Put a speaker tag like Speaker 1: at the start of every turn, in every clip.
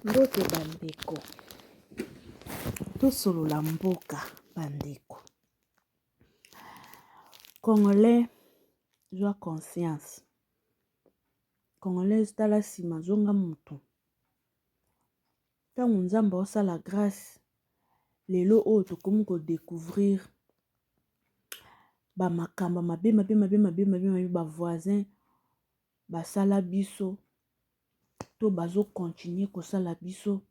Speaker 1: Mbote bandeko, tosolola mboka bandeko. Congolais, joie conscience. Congolais tala sima zonga mutu. Tangu nzamba osala grâce, lelo oyo tokomi ko découvrir ba makamba mabe ba voisin basala biso to bazo continuer kosala biso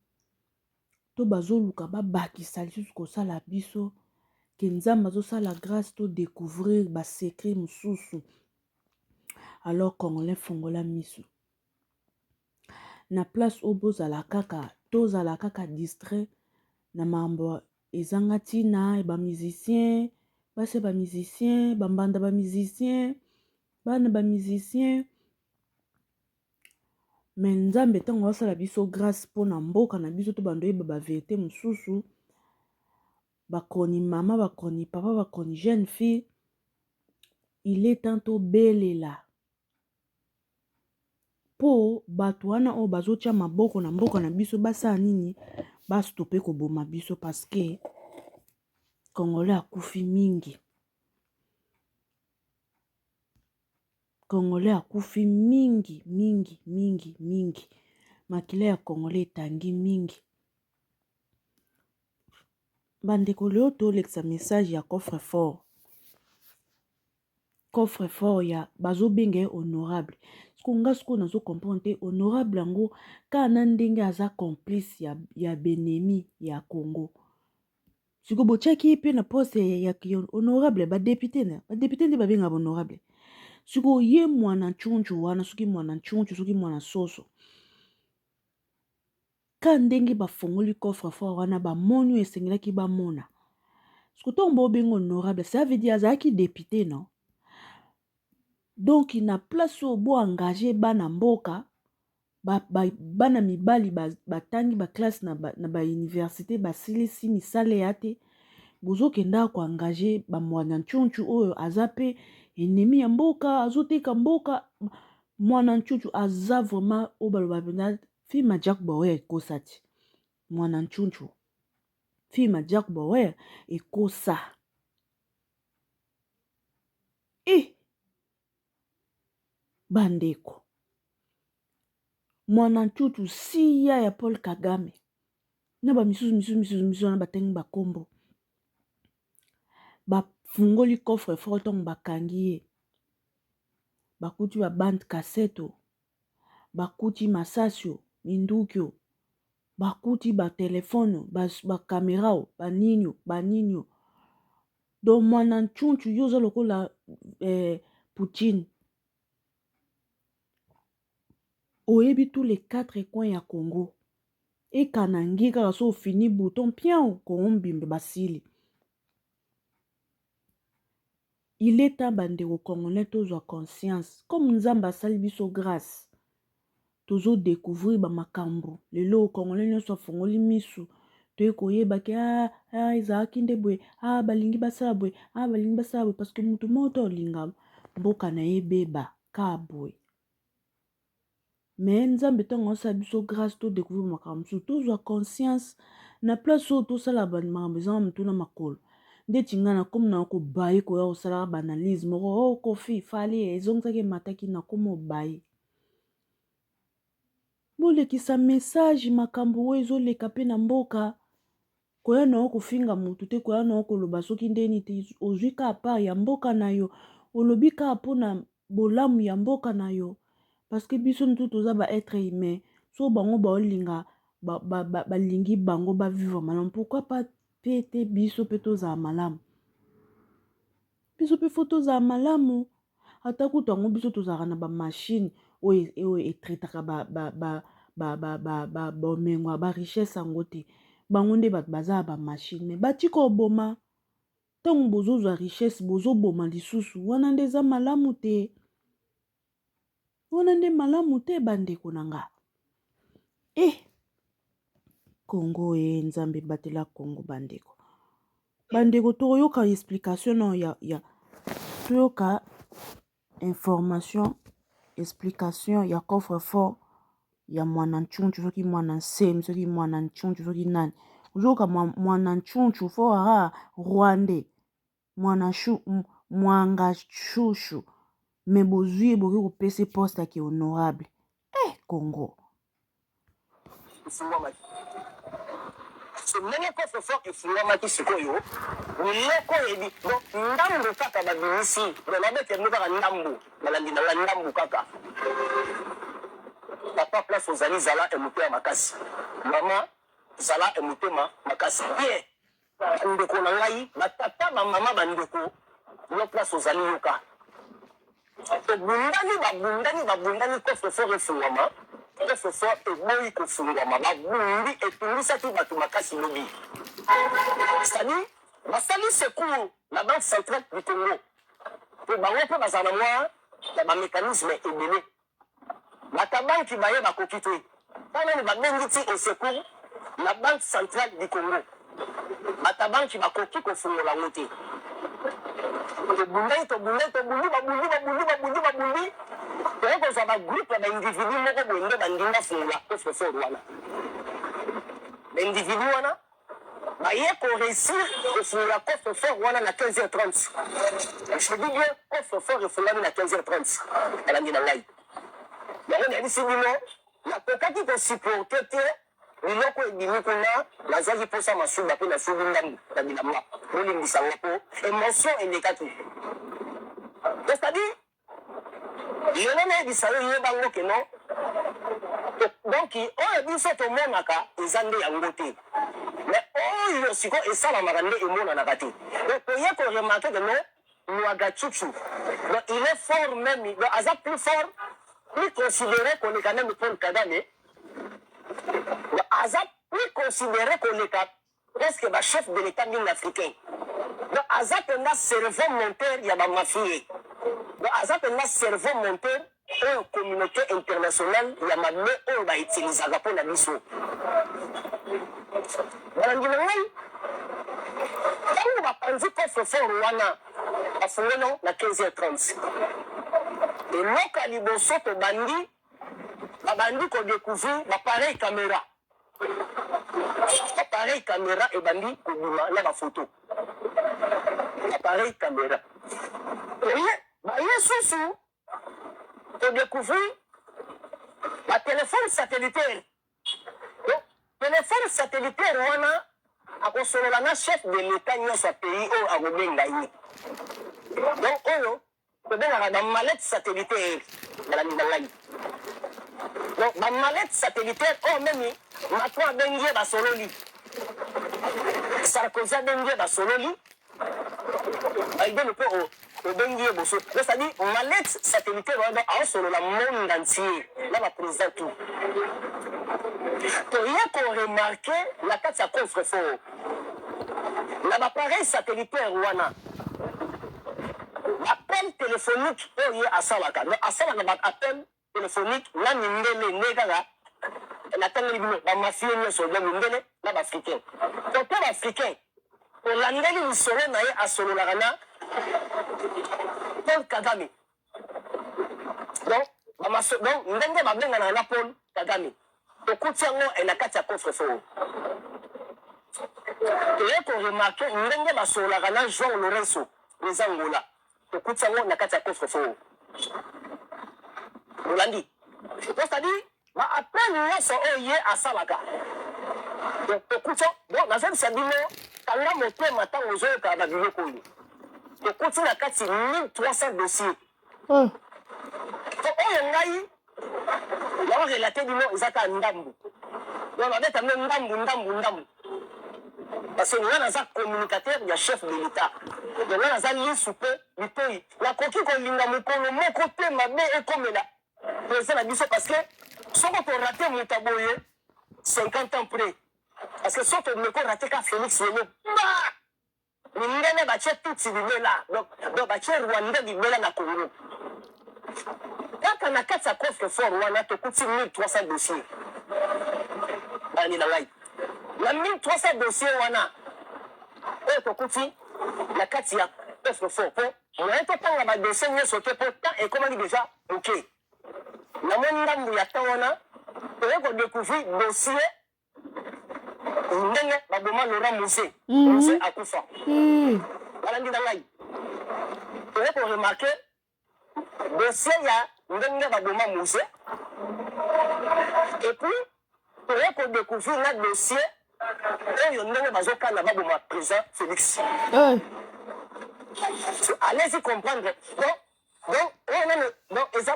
Speaker 1: to bazo luka babakisa lisusu kosala biso ke nzamba azosala grâce to découvrir ba secret mususu. Alors Congolais fongola miso na place oyo bozala kaka tozala kaka distrait na mambo ezanga tina ba musicien base ba musicien bambanda ba musicien bana ba musicien. Mais nzambe tango asala biso grâce pona mboka na biso to bandoyeba ba vérité mususu bakoni mama bakoni papa bakoni jeune fille, il est temps to belela po bato wana oyo bazotia maboko na mboka na biso basala nini bastope koboma biso parce que Congolais akufi mingi. Congolais akufi mingi mingi mingi mingi. Makila ya Congolais etangi mingi. Bandeko leo tolekisa message ya coffre fort. Coffre fort ya bazobenga honorable. Sikonga siko nazo comprendre honorable yango kana ndenge aza complice ya benemi ya Congo. Siko bochaki pe na poste ya honorable ba député nde babenga honorable. Siko ye mwana nchunchu wana soki mwana nchunchu soki mwana soso. Ka ndenge bafongoli coffre fort wana ba monu esengelaki ba mona. Siko tombo benga honorable, ça veut dire azaki député non? Donc na place au bo engagé bana mboka bana mibali batangi ba classe na ba université basilisi misale yate bozo kenda ko engagé ba mwana nchunchu oyo azape ennemi ya mboka azoteka mboka mwana nchunchu aza vraiment obaloba bena fima Jack Bauer ekosati mwana nchunchu fima Jack Bauer ekosa bandeko mwana nchunchu siya ya Paul Kagame na ba misusu na batengi bakombo bafungoli coffre fort tong bakangi ye bakuti ba bande cassette bakuti masasio mindukio bakuti ba telefone ba kamera baninio do mwana nchunchu yoza lokola Poutine oyebi tous les 4 coins ya Congo ekanangi kaka so fini bouton pian Congo mbimbe basili. Il est temps bandeko Congolais tozwa conscience comme nzamba asali biso grâce tozo découvrir ba makambo lelo Congolais nyonso afongoli misu toye koyeba ke ezalaki nde boye balingi basala boye balingi basala boye parce que mutu moto olinga mboka na ye beba ka boye. Mais nzambe tango asala biso grâce to découvrir makambo so tozwa conscience na place oyo tosala makambo ezanga mutu na makolo ndeti ngana comme na ko baye ko ya osala banalise moko kofi fali ezongaki mataki na komo baye bolekisa message makambo oyo ezoleka pe na mboka koya na kofinga mutu te koya na koloba soki ndeni te ozwi ka part ya mboka na yo olobi ka mpona bolamu ya mboka na yo parce que biso ntu toza ba être humain so bango baolinga balingi bango ba vivre malamu pourquoi pas te biso pe tozala malamu biso pe fo tozala malamu ata kutu yango biso tozalaka na ba machine oyo etretaka bomengwa ba richesse yango te bango nde bato bazala ba machine me batika oboma ntango bozozwa richesse bozoboma lisusu wana nde eza malamu te wana nde malamu te bandeko na nga Congo nzambe batela Congo bandeko toyoka explication no ya toyoka information explication ya coffre fort ya mwana nchunchu soki mwana nsemi soki mwana nchunchu soki nani ozoyoka mwana nchunchu fo aka rwandais mwanga chushu me bozwi boki kopesa poste ake honorable Congo
Speaker 2: ndenge coffre-fort efungwamaki sikoyo biloko yebi ndambu kaka babimisi nabetendo kaka ndambu balandi nanga ndambu kaka papa place ozali zala emotema makasi mama zala emotema makasi bien ndeko na ngai batata bamama bandeko yo place ozali yoka babundani coffre-fort efungwama coffre-fort eboyi kofungwama babundi etungisaki bato makasi lobi c'est-à-dire basali secours na banque centrale du Congo mpe bango mpe bazala mwa ya bamécanisme ebele batabanki baye bakoki te ntanani babengi ti au secours na banque centrale du Congo batabanki bakoki kofungola ngo te tobundi toye kozwa bagroupe ya baindividu moko boye nde bandingi bafungola coffre-fort wana baindividu wana baye koréussir kofungola coffre-fort wana na 15h30 je dis bien coffre-fort efungami na 15h30 alandi na ngai yango nayebisi bino nakokaki kosupporte te biloko ebimi kuna nazwaki mposa masuba mpe nasubi ndambu na bilamba bolimbisanga mpo émotion elekaki c'est-à-dire lelo nayebisa yo yebango keno donc oyo biso tomonaka eza nde yango te mais oyo sikoyo esalamaka nde emonanaka te donc oye koremarke keno Ouagachuchu donc il est fort même donc aza plus fort plus considéré koleka même Paul Kagame aza plus considéré koleka presque chef de l'état africain donc aza mpenza cerveau monteur ya bamafie donc aza mpenza cerveau monteur oyo communauté internationale ya mabe oyo bautilisaka mpo na biso balangi na ngai ntango bapanzi coffre-fort wana bafungolo na 15h30 eloko ya liboso tobandi babandi kodécouvrir bapareil caméra ebandi kobima na bafoto appareil caméra baye susu kodécouvrir batelefone satellitaire telefone satellitaire wana akosolola na chef de l'état nyonso ya pays oyo akobenga ye donc oyo tobengaka bamalete satellitaire balandi na ngai donc bamalete satellitaire oyo memi macron abengi ye basololi sarkozy abengi ye basololi baidene mpe obengi ye boso c'est-à-dire malete satellitaire wana aosolola monde entier na baprésident tout toye koremarke na kati ya coffre-fort na bapareil satellitaire wana appel téléphonique oyo ye asalaka mais asalaka baappel téléphonique na mindele nde kaka natangeli bino bamafie nyonso ya mindele na baafricain kote baafricain olandeli lisolo na ye asololaka na Paul Kagame donc ndenge babenganaka na Paul Kagame tokuti yango na kati ya coffre-fort toye koremarke ndenge basololaka na João Lourenço eza ngola tokuti yango na kati ya coffre-fort olandi c'est-à-dire baappel nyonso oyo ye asalaka tokuti bon nazobisa bino kanga motema ntango ozoyoka babiloko oyo tokuti na kati 1300 dossier oyo ngai naorelate bino eza kaka ndambu donc babeta mpe ndambu parce que nga naza communicateur ya chef de l'état donc nga naza lisu mpe litoi nakoki kolinga mokolo moko te mabe ekomela président na biso parce que soko torate moto aboye 50 ans près parce que soki omeko rate ka Félix Yelo ndenge batie tutsi libela donc batie rwanda libela na Congo kaka na kati ya coffre-fort wana tokuti 1300 dossier bani na ngai na 1300 dossier wana oyo tokuti na kati ya coffre-fort mpo moye totanga badossier nyonso te mpo temps ekomaki déjà ok namoni ndambu ya temps wana toyei découvrir dossier ndenge baboma Laurent Musée. Musée akufa. Balandi na ngai. Toyei remarqué dossier ya ndenge baboma Musée. Et puis toyei découvrir na dossier oyo ndenge bazokana baboma président Félix. Allez-y comprendre. Donc, et ça,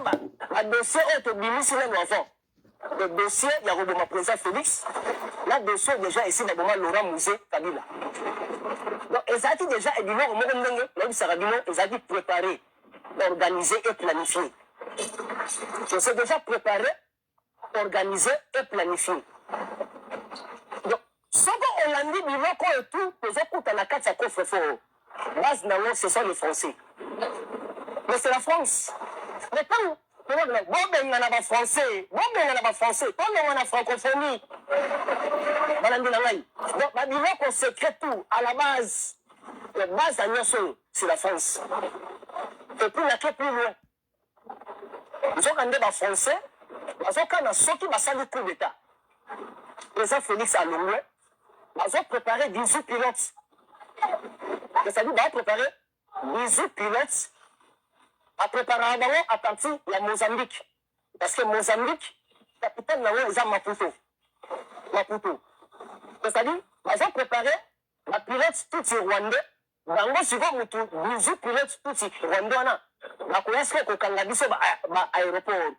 Speaker 2: le dossier est obligé avant. Le dossier, il y a le président Félix. Le dossier, déjà, ici, il y a Laurent Musée, Kabila. Donc, ils ont déjà, ils ont préparé, organisé et planifié. Je sais déjà préparé, organisé et planifié. Donc, ce qu'on a dit, et tout, les autres, on a 4 coffres forts. Base, ce sont les Français. Mais c'est la France. Mais quand bon, ben, on a français. Bon, ben, on a français. Quand on a francophonie. Donc, qu'on secret tout. À la base, c'est la France. Et puis, il n'y a que plus loin. Ils ont regardé les Français. Ils ont sorti le coup d'État. Le président Félix a l'Ouest. Ils ont préparé 18 pilotes. C'est-à-dire, ils ont préparé 18 pilotes à préparer à partir de Mozambique. Parce que Mozambique, la capitale est Maputo. Maputo. C'est-à-dire, ils ont préparé la pilote tout rwandais. Dans le suivant, 18 pilotes tout rwandais. La connaissance que Kangabiso aéroport.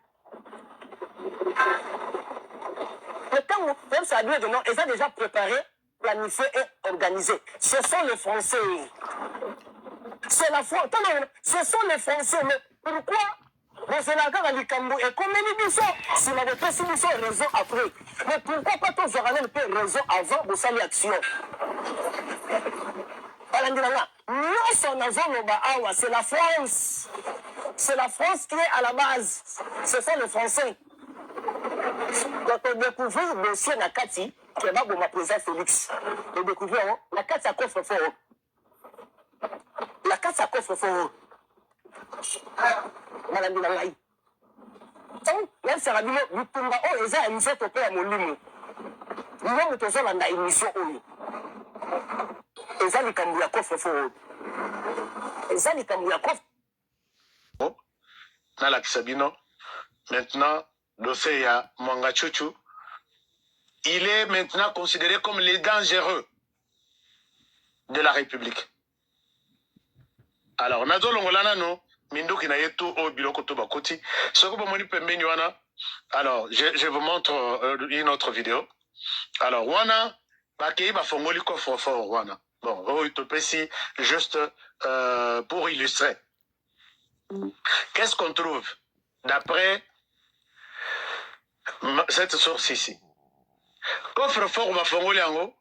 Speaker 2: Le temps où ça dit que non, ils ont déjà préparé, planifié et organisé. Ce sont les Français. C'est la France. Ce sont les Français. Mais pourquoi c'est la guerre à l'Ikambo et comme ils disent, si on avait fait ce réseau après. Mais pourquoi pas tous organiser le réseau avant de saluer l'action? C'est la France. C'est la France qui est à la base. Ce sont les Français. Donc on découvre le dossier Nakati, qui est là pour ma président Félix. On découvre la carte à coffre fort. La carte à coffre fort. Madame Langaï. Donc, même si Rabino, nous tombons, oh, ils ont émission au père Molimo. Nous avons toujours la émission. Ils ont les cambouis coffre fort. Ils ont les cambouis coffre.
Speaker 3: Bon, dans la Kisabino, maintenant, dossier à Mangachuchu, il est maintenant considéré comme les dangereux de la République. Alors, Nazo Longolana, non, Mindo qui n'a pas tout au biloko to bakoti. Ce que vous pembeni wana. Alors, je vous montre une autre vidéo. Alors, wana, bakei ba fongoli coffre fort wana. Bon, oh, te précis juste pour illustrer. Qu'est-ce qu'on trouve d'après cette source ici? Coffre fort ba fongoli yango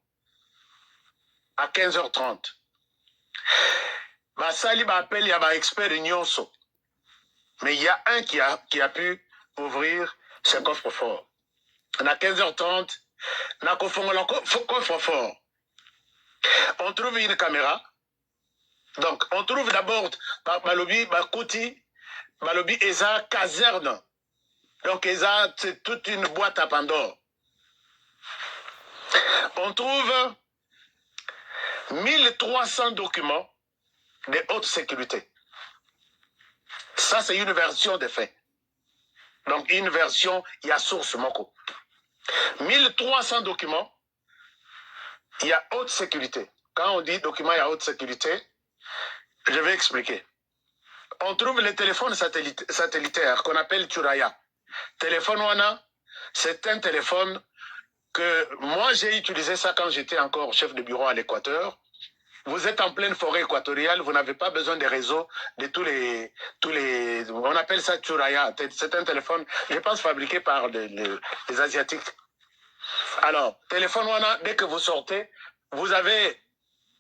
Speaker 3: à 15h30. Basali ba appelle ya ba expert nyonso. Mais il y a un qui a pu ouvrir ce coffre-fort. À 15h30, na coffre-fort. On trouve une caméra. Donc, on trouve d'abord Balobi, Bakouti, Balobi Eza caserne. Donc, Eza, c'est toute une boîte à Pandore. On trouve 1300 documents de haute sécurité. Ça, c'est une version des faits. Donc, une version, il y a source Moko. 1300 documents, il y a haute sécurité. Quand on dit document, il y a haute sécurité, je vais expliquer. On trouve les téléphones satellitaires qu'on appelle Turaya. Téléphone Wana, c'est un téléphone que moi, j'ai utilisé ça quand j'étais encore chef de bureau à l'Équateur. Vous êtes en pleine forêt équatoriale, vous n'avez pas besoin des réseaux de tous les, on appelle ça Turaya. C'est un téléphone, je pense, fabriqué par les Asiatiques. Alors, téléphone Wana, dès que vous sortez, vous avez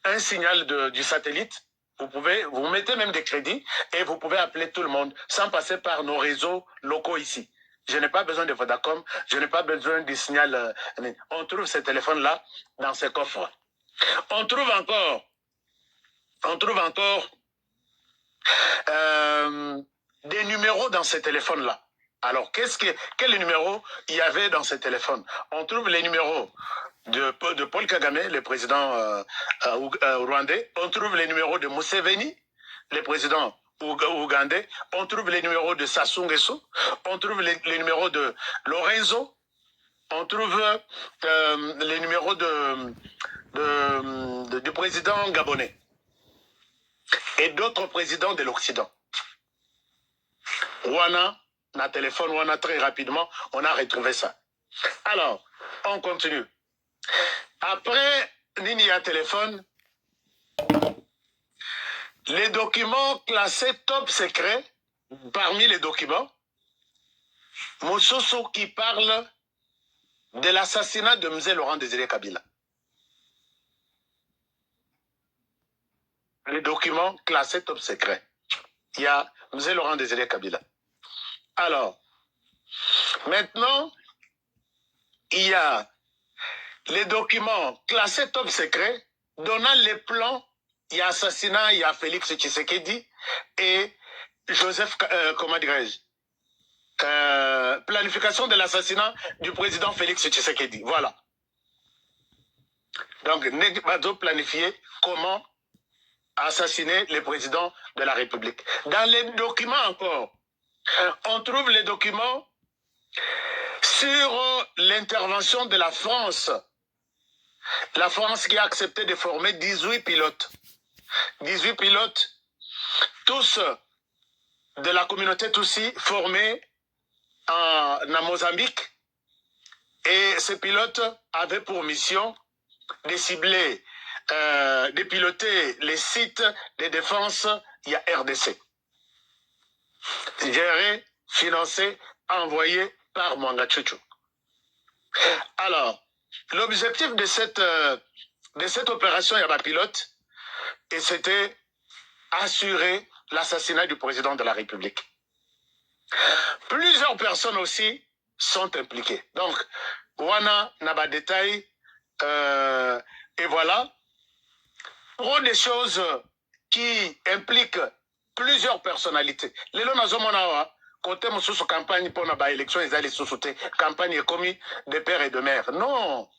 Speaker 3: un signal du satellite. Vous mettez même des crédits et vous pouvez appeler tout le monde sans passer par nos réseaux locaux ici. Je n'ai pas besoin de Vodacom, je n'ai pas besoin du signal. On trouve ces téléphones-là dans ces coffres. On trouve encore des numéros dans ces téléphones-là. Alors, quel numéro il y avait dans ce téléphone? On trouve les numéros de Paul Kagame, le président rwandais. On trouve les numéros de Museveni, le président ougandais. On trouve les numéros de Sassou Nguesso. On trouve les numéros de Lorenzo. On trouve les numéros du président gabonais et d'autres présidents de l'Occident. Wana, na téléphone Wana, très rapidement, on a retrouvé ça. Alors, on continue. Après, Nini a téléphone, les documents classés top secret, parmi les documents, Moussousou qui parle de l'assassinat de Mzee Laurent Désiré Kabila. Les documents classés top secret. Il y a Mzee Laurent Désiré Kabila. Alors, maintenant, il y a les documents classés top secret donnant les plans. Il y a assassinat, il y a Félix Tshisekedi et Joseph, comment dirais-je, planification de l'assassinat du président Félix Tshisekedi. Voilà. Donc, Negbazo planifié comment assassiner le président de la République. Dans les documents encore, on trouve les documents sur l'intervention de la France. La France qui a accepté de former 18 pilotes. 18 pilotes, tous de la communauté Tutsi formés en Mozambique. Et ces pilotes avaient pour mission de cibler, de piloter les sites de défense, il y a RDC. Géré, financé, envoyé par Mwanga Tchouchou. Alors, l'objectif de cette opération Yaba Pilote, et c'était assurer l'assassinat du président de la République. Plusieurs personnes aussi sont impliquées. Donc, Wana n'a pas de détails, et voilà. Pour des choses qui impliquent plusieurs personnalités. Les gens côté Moussou campagne pour la élection, ils allaient sous-souter. Campagne est commis de père et de mère. Non.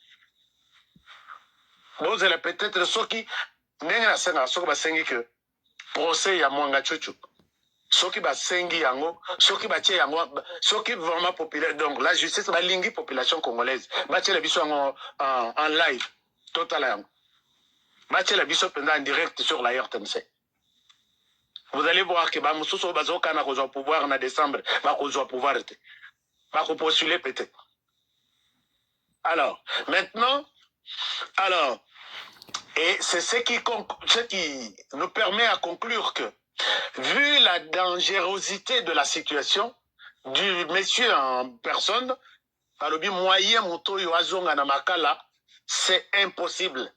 Speaker 3: Vous allez peut-être ceux qui n'ont pas que procès ya Mwanga Tchouchou. Ceux qui basengi yango, ceux qui battent yango, ceux qui vraiment populaire. Donc la justice va linguer population congolaise. Battre la biso en live total yango. Battre la biso en direct sur la RTNC. Vous allez voir que Moussou Bazoka n'a pas pouvoir en décembre, va pouvoir postuler peut-être. Alors, maintenant, et c'est ce qui nous permet à conclure que, vu la dangerosité de la situation, du monsieur en personne, alobi moyen moto yo azonga na makala, c'est impossible.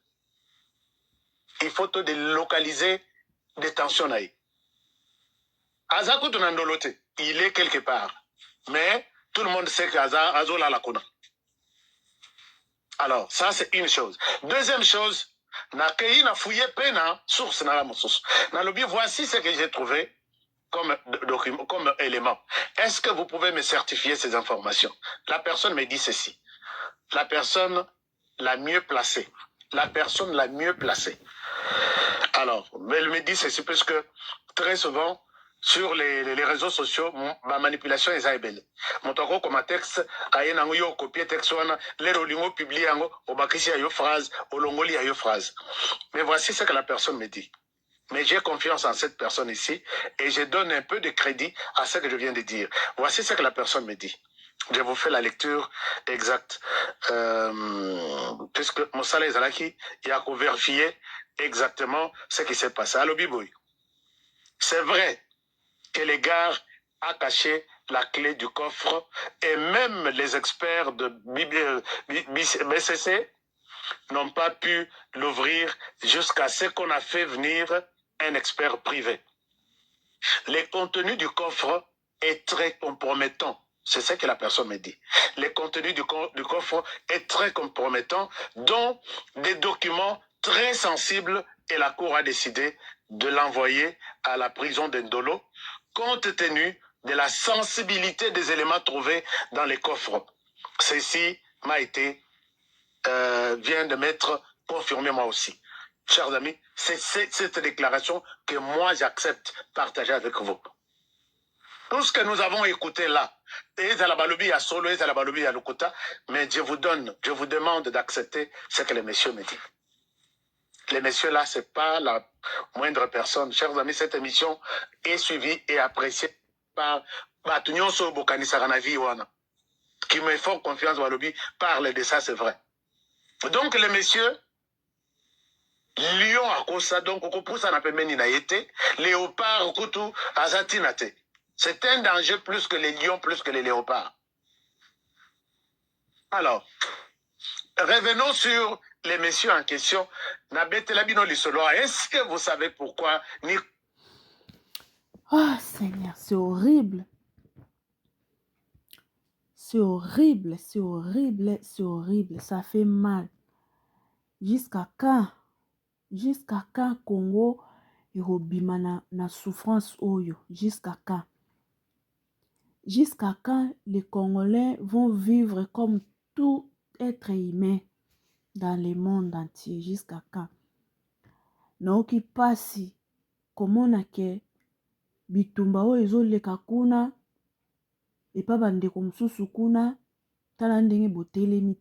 Speaker 3: Il faut te délocaliser des tensions naï. Azakou Tunandolote, il est quelque part. Mais tout le monde sait qu'Azola la connaît. Alors, ça c'est une chose. Deuxième chose, na fouillé pena source na la source. Na lobby, voici ce que j'ai trouvé comme document, comme élément. Est-ce que vous pouvez me certifier ces informations? La personne me dit ceci. La personne la mieux placée. La personne la mieux placée. Alors, elle me dit ceci parce que très souvent, sur les réseaux sociaux, ma manipulation est belle. Mon toko comme texte, ayenango yo copier texte wana, les rolingo publié yango, au bakisi ayo phrase, au longoli ayo phrase. Mais voici ce que la personne me dit. Mais j'ai confiance en cette personne ici et je donne un peu de crédit à ce que je viens de dire. Voici ce que la personne me dit. Je vous fais la lecture exacte. Puisque Moussala Ezalaki, il a vérifié exactement ce qui s'est passé. Allo Biboui. C'est vrai que les gars a caché la clé du coffre et même les experts de BCC n'ont pas pu l'ouvrir jusqu'à ce qu'on a fait venir un expert privé. Le contenu du coffre est très compromettant. C'est ce que la personne me dit. Le contenu du coffre est très compromettant, dont des documents très sensibles, et la Cour a décidé de l'envoyer à la prison d'Endolo, compte tenu de la sensibilité des éléments trouvés dans les coffres. Ceci m'a été, vient de m'être confirmé moi aussi. Chers amis, c'est cette déclaration que moi j'accepte partager avec vous. Tout ce que nous avons écouté là, mais je vous demande d'accepter ce que les messieurs me disent. Les messieurs là, c'est pas la moindre personne. Chers amis, cette émission est suivie et appréciée par Batunyoso Bokanisa Ranavi Wana, qui me font confiance au lobby, parle de ça, c'est vrai. Donc les messieurs, lion à Kosa, donc Kokupusa n'a pas mené na été, léopard Kutu Azatinate. C'est un danger plus que les lions, plus que les léopards. Alors, revenons sur les messieurs en question. Est-ce que vous savez pourquoi
Speaker 1: Oh Seigneur, c'est horrible. C'est horrible, c'est horrible, c'est horrible. Ça fait mal. Jusqu'à quand Congo irobima na souffrance oyo? Jusqu'à quand? Jusqu'à quand les Congolais vont vivre comme tout être humain dans le monde entier? Jusqu'à quand? Naoki pasi komona ke bitumba oyo ezoleka kuna epa bandeko mosusu kuna tala ndenge botelemi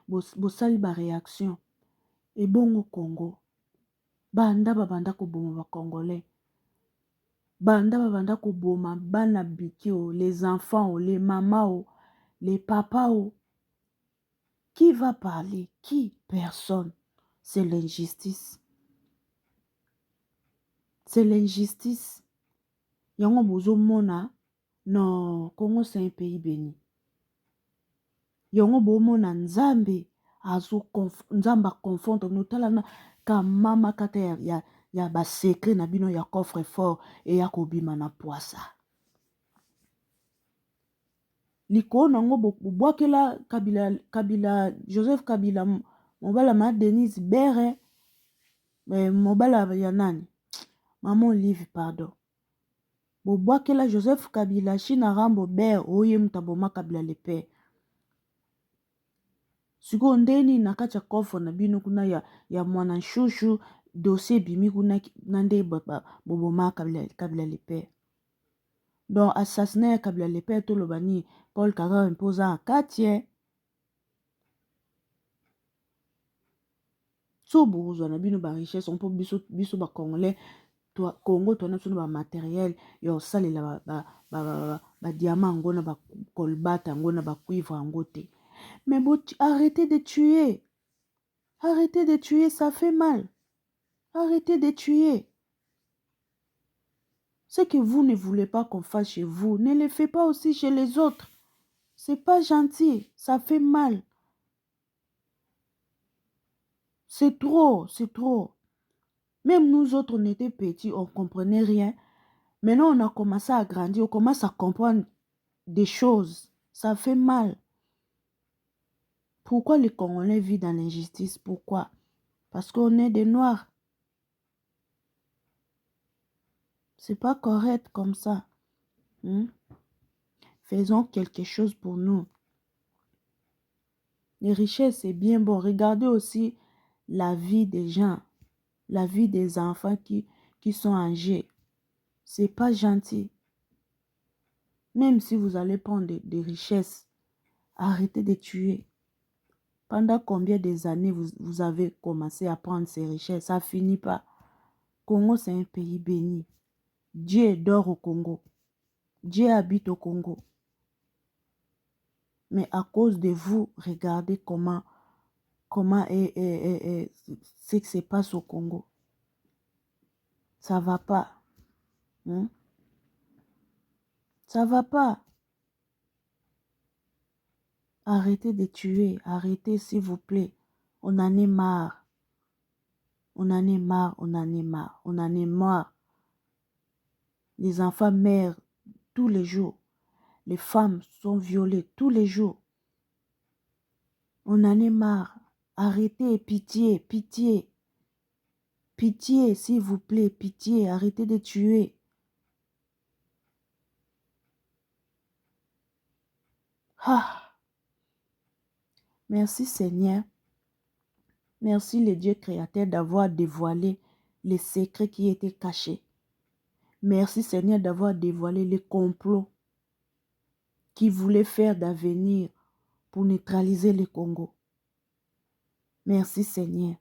Speaker 1: bosali baréaction. Ebongo Congo banda babanda koboma bacongolais, banda babanda koboma bana bike o, les enfants o, les mamans o, les papas o. Qui va parler? Qui? Personne. C'est l'injustice. C'est l'injustice. Yango bozo mona, non, Congo c'est un pays béni. Yango bo mona nzambe nzamba confondre notala na ka mama kata ya ba secret na bino ya coffre fort et ya kobima na poisa. Liko nango bobwakela Kabila Joseph Kabila mobala ma Denise Bere mobala ya nani? Maman Olive pardon. Bobwakela Joseph Kabila China Rambo Bere oye mutaboma Kabila le père. Siko ndeni na kati ya coffre na bino kuna ya mwana shushu dossier bimi kuna nande boboma Kabila le père. Donc assassinat ya Kabila le père tolobani Paul Kagame imposa à Katie. So bourgeois na bino ba richesse on peut biso ba congolais toi Congo to na ba matériel yo salela ba diamant ngona ba colbata ngona ba cuivre ngote. Mais arrêtez de tuer. Arrêtez de tuer, ça fait mal. Arrêtez de tuer. Ce que vous ne voulez pas qu'on fasse chez vous, ne le faites pas aussi chez les autres. C'est pas gentil, ça fait mal. C'est trop, c'est trop. Même nous autres, on était petits, on comprenait rien. Maintenant, on a commencé à grandir, on commence à comprendre des choses. Ça fait mal. Pourquoi les Congolais vivent dans l'injustice? Pourquoi? Parce qu'on est des Noirs. C'est pas correct comme ça. Faisons quelque chose pour nous. Les richesses, c'est bien bon. Regardez aussi la vie des gens, la vie des enfants qui sont âgés. C'est pas gentil. Même si vous allez prendre des richesses, arrêtez de tuer. Pendant combien des années vous avez commencé à prendre ces richesses? Ça finit pas. Congo, c'est un pays béni. Dieu dort au Congo. Dieu habite au Congo. Mais à cause de vous, regardez comment est ce qui se passe au Congo. Ça va pas. Ça va pas. Arrêtez de tuer. Arrêtez, s'il vous plaît. On en est marre. On en est marre. On en est marre. On en est marre. Les enfants meurent tous les jours. Les femmes sont violées tous les jours. On en est marre. Arrêtez, pitié, pitié. Pitié, s'il vous plaît, pitié. Arrêtez de tuer. Ah, merci Seigneur. Merci le Dieu créateur d'avoir dévoilé les secrets qui étaient cachés. Merci Seigneur d'avoir dévoilé les complots qui voulaient faire d'avenir pour neutraliser le Congo. Merci Seigneur.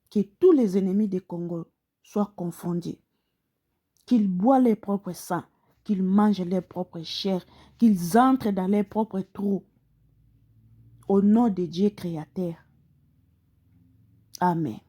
Speaker 1: Que tous les ennemis du Congo soient confondus. Qu'ils boivent leur propre sang, qu'ils mangent leur propre chair, qu'ils entrent dans leurs propres trous. Au nom de Dieu créateur. Amen.